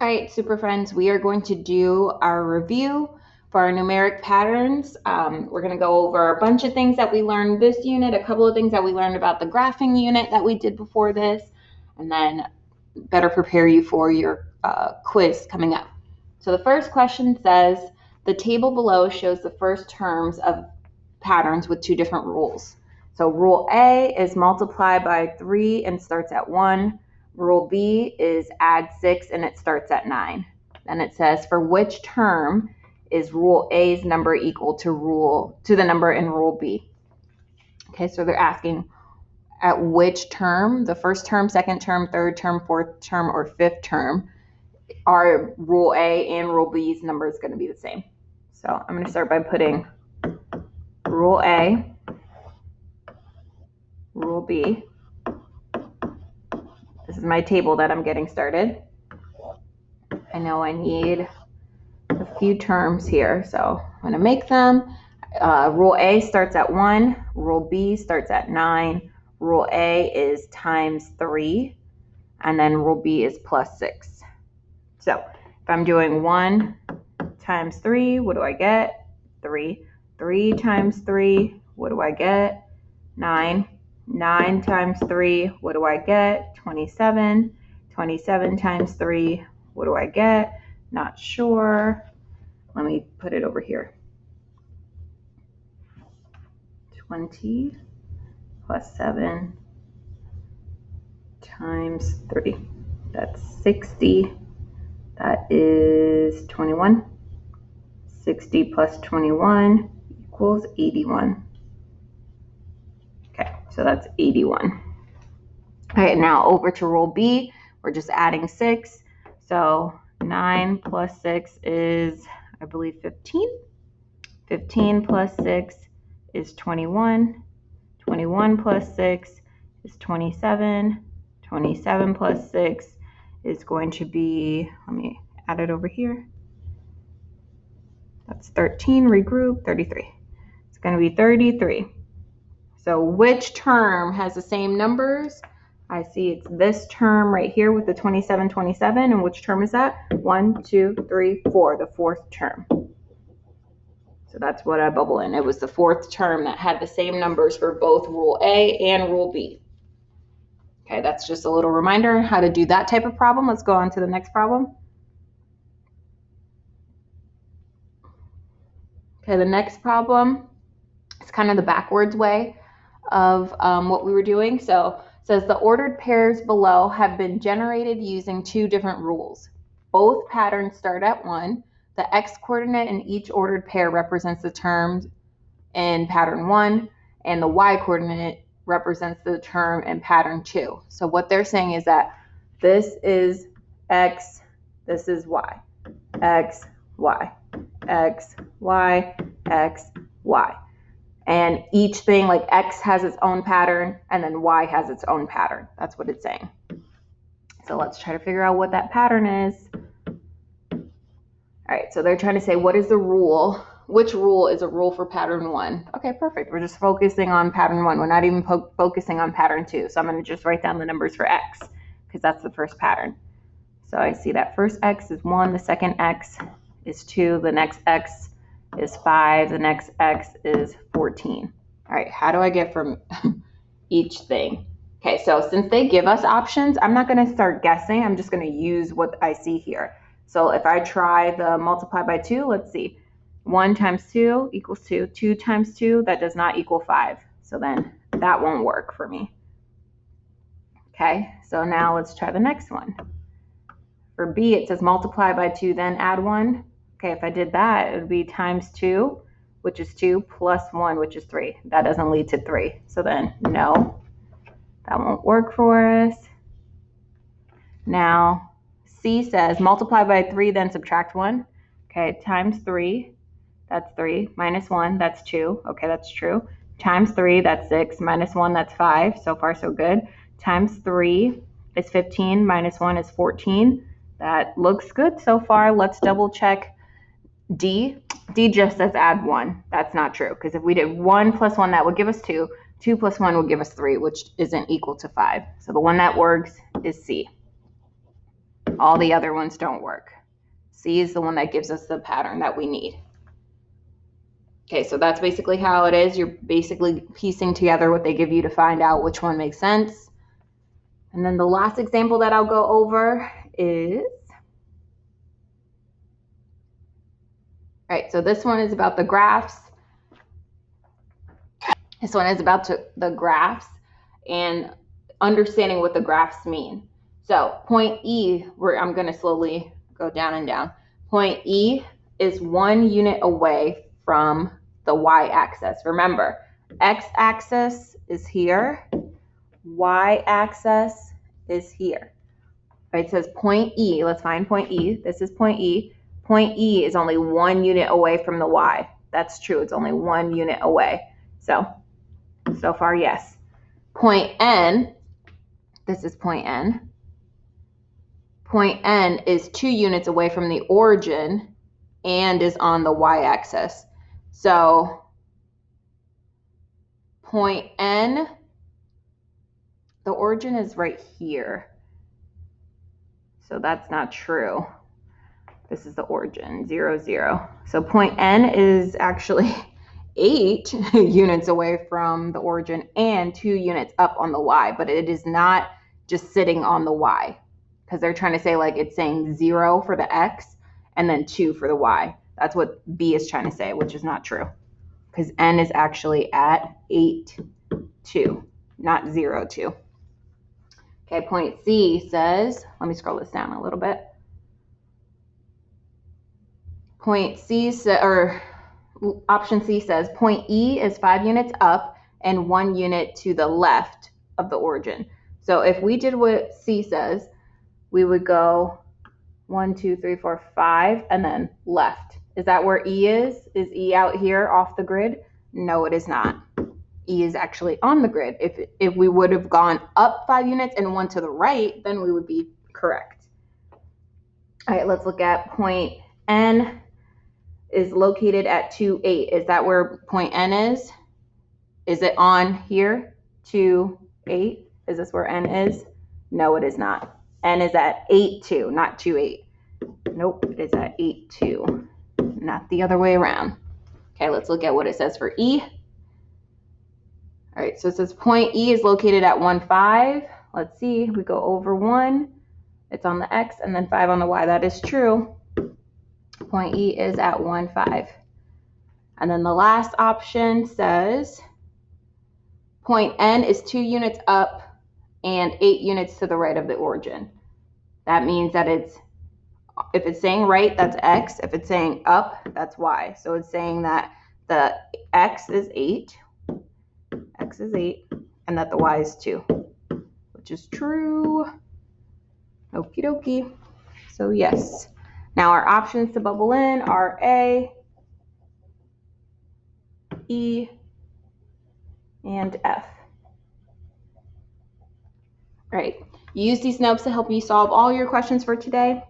All right, super friends, we are going to do our review for our numeric patterns. We're going to go over a bunch of things that we learned this unit, a couple of things that we learned about the graphing unit that we did before this, and then better prepare you for your quiz coming up. So the first question says, the table below shows the first terms of patterns with two different rules. So rule A is multiply by 3 and starts at 1. Rule B is add 6 and it starts at 9. Then it says, for which term is rule A's number equal to the number in rule B? Okay, so they're asking at which term, the first term, second term, third term, fourth term, or fifth term, are rule A and rule B's numbers going to be the same. So I'm going to start by putting rule A, rule B. This is my table that I'm getting started. I know I need a few terms here, so I'm going to make them. Rule A starts at 1. Rule B starts at 9. Rule A is times 3. And then rule B is plus 6. So if I'm doing 1 times 3, what do I get? 3. 3 times 3, what do I get? 9. 9 times 3, what do I get? 27. 27 times 3, what do I get? Not sure. Let me put it over here. 20 plus 7 times 3. That's 60. That is 21. 60 plus 21 equals 81. Okay, so that's 81. All right, now over to rule B. We're just adding 6. So 9 plus 6 is, I believe, 15. 15 plus 6 is 21. 21 plus 6 is 27. 27 plus 6 is going to be, let me add it over here. That's 13, regroup, 33. It's going to be 33. So which term has the same numbers? I see it's this term right here with the 27, 27. And which term is that? 1, 2, 3, 4, the fourth term. So that's what I bubble in. It was the fourth term that had the same numbers for both rule A and rule B. Okay, that's just a little reminder how to do that type of problem. Let's go on to the next problem. Okay, the next problem is kind of the backwards way of what we were doing. So it says the ordered pairs below have been generated using two different rules. Both patterns start at 1. The x coordinate in each ordered pair represents the terms in pattern 1, and the y coordinate represents the term in pattern 2. So what they're saying is that this is x, this is y, x, y, x, y, x, y. And each thing, like x has its own pattern, and then y has its own pattern. That's what it's saying. So let's try to figure out what that pattern is. All right, so they're trying to say, what is the rule? Which rule is a rule for pattern 1? Okay, perfect. We're just focusing on pattern 1. We're not even focusing on pattern 2. So I'm going to just write down the numbers for x, because that's the first pattern. So I see that first x is 1, the second x is 2, the next x is 5, the next x is 14. All right, how do I get from each thing? Okay, so since they give us options, I'm not going to start guessing. I'm just going to use what I see here. So if I try the multiply by 2, let's see. 1 times 2 equals 2. 2 times 2, that does not equal 5. So then that won't work for me. Okay, so now let's try the next one. For B, it says multiply by 2, then add 1. Okay, if I did that, it would be times 2, which is 2, plus 1, which is 3. That doesn't lead to 3. So then, no, that won't work for us. Now, C says multiply by 3, then subtract 1. Okay, times 3, that's 3. Minus 1, that's 2. Okay, that's true. Times 3, that's 6. Minus 1, that's 5. So far, so good. Times 3 is 15. Minus 1 is 14. That looks good so far. Let's double check D. D just says add 1. That's not true, because if we did 1 plus 1, that would give us 2. 2 plus 1 would give us 3, which isn't equal to 5. So the one that works is C. All the other ones don't work. C is the one that gives us the pattern that we need. Okay, so that's basically how it is. You're basically piecing together what they give you to find out which one makes sense. And then the last example that I'll go over is, right, so this one is about the graphs. This one is about the graphs and understanding what the graphs mean. So point E, where I'm going to slowly go down and down. Point E is 1 unit away from the y-axis. Remember, x-axis is here, y-axis is here. Right, it says point E. Let's find point E. This is point E. Point E is only 1 unit away from the y. That's true. It's only 1 unit away. So far, yes. Point N, this is point N. Point N is 2 units away from the origin and is on the y-axis. So point N, the origin is right here. So that's not true. This is the origin, 0, 0. So point N is actually 8 units away from the origin and 2 units up on the y, but it is not just sitting on the y, because they're trying to say like it's saying 0 for the x and then 2 for the y. That's what B is trying to say, which is not true, because N is actually at 8, 2, not 0, 2. Okay, point C says, let me scroll this down a little bit. Point C, or option C says, point E is 5 units up and 1 unit to the left of the origin. So if we did what C says, we would go 1, 2, 3, 4, 5, and then left. Is that where E is? Is E out here off the grid? No, it is not. E is actually on the grid. If we would have gone up 5 units and 1 to the right, then we would be correct. All right, let's look at point N is located at 2, 8. Is that where point N is? Is it on here? 2, 8. Is this where N is? No, it is not. N is at 8, 2, not 2, 8. Nope, it is at 8, 2, not the other way around. Okay, let's look at what it says for E. All right, so it says point E is located at 1, 5. Let's see, we go over 1. It's on the X and then 5 on the Y. That is true. Point E is at 1, 5. And then the last option says point N is 2 units up and 8 units to the right of the origin. That means that if it's saying right, that's X. If it's saying up, that's Y. So it's saying that the X is 8, and that the Y is 2, which is true. Okie dokie. So yes. Now our options to bubble in are A, E, and F. All right. Use these notes to help you solve all your questions for today.